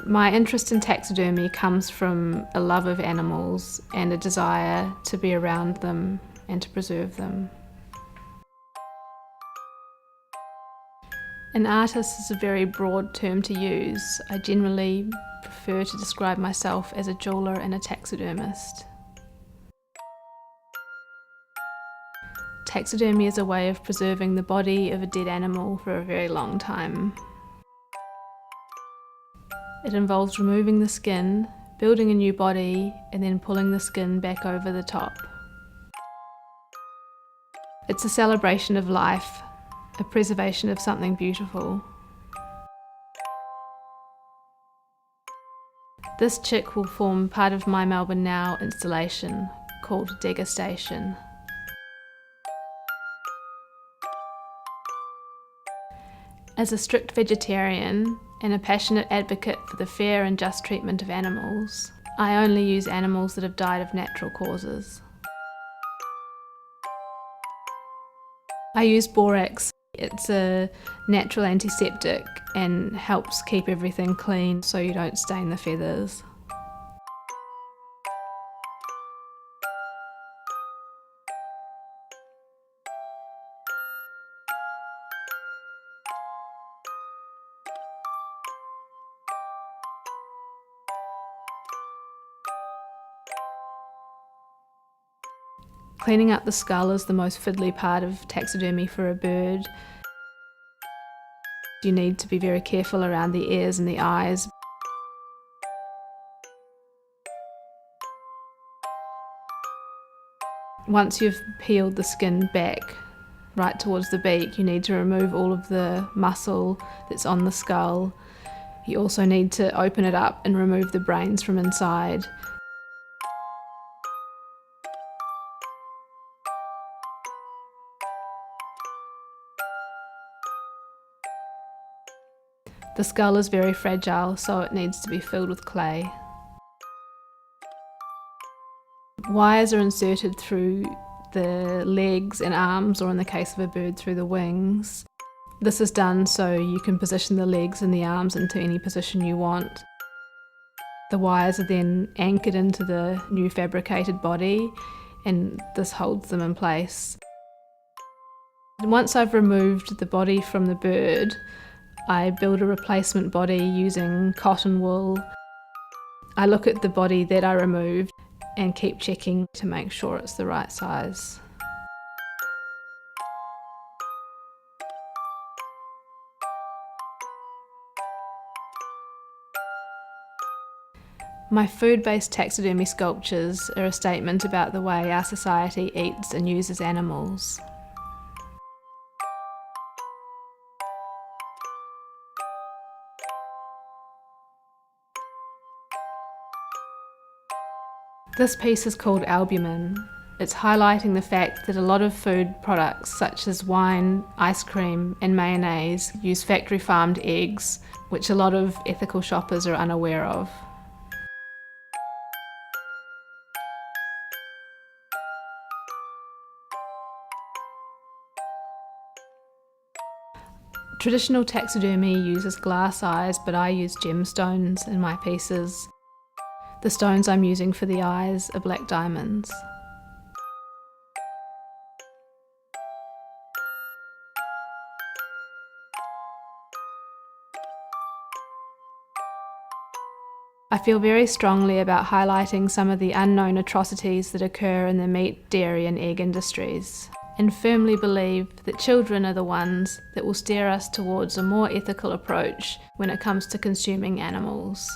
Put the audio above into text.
My interest in taxidermy comes from a love of animals and a desire to be around them and to preserve them. An artist is a very broad term to use. I generally prefer to describe myself as a jeweller and a taxidermist. Taxidermy is a way of preserving the body of a dead animal for a very long time. It involves removing the skin, building a new body, and then pulling the skin back over the top. It's a celebration of life, a preservation of something beautiful. This chick will form part of my Melbourne Now installation called Degustation. As a strict vegetarian and a passionate advocate for the fair and just treatment of animals, I only use animals that have died of natural causes. I use borax. It's a natural antiseptic and helps keep everything clean so you don't stain the feathers. Cleaning up the skull is the most fiddly part of taxidermy for a bird. You need to be very careful around the ears and the eyes. Once you've peeled the skin back right towards the beak, you need to remove all of the muscle that's on the skull. You also need to open it up and remove the brains from inside. The skull is very fragile, so it needs to be filled with clay. Wires are inserted through the legs and arms, or in the case of a bird, through the wings. This is done so you can position the legs and the arms into any position you want. The wires are then anchored into the new fabricated body, and this holds them in place. And once I've removed the body from the bird, I build a replacement body using cotton wool. I look at the body that I removed and keep checking to make sure it's the right size. My food-based taxidermy sculptures are a statement about the way our society eats and uses animals. This piece is called Albumin. It's highlighting the fact that a lot of food products such as wine, ice cream and mayonnaise use factory farmed eggs, which a lot of ethical shoppers are unaware of. Traditional taxidermy uses glass eyes, but I use gemstones in my pieces. The stones I'm using for the eyes are black diamonds. I feel very strongly about highlighting some of the unknown atrocities that occur in the meat, dairy and egg industries, and firmly believe that children are the ones that will steer us towards a more ethical approach when it comes to consuming animals.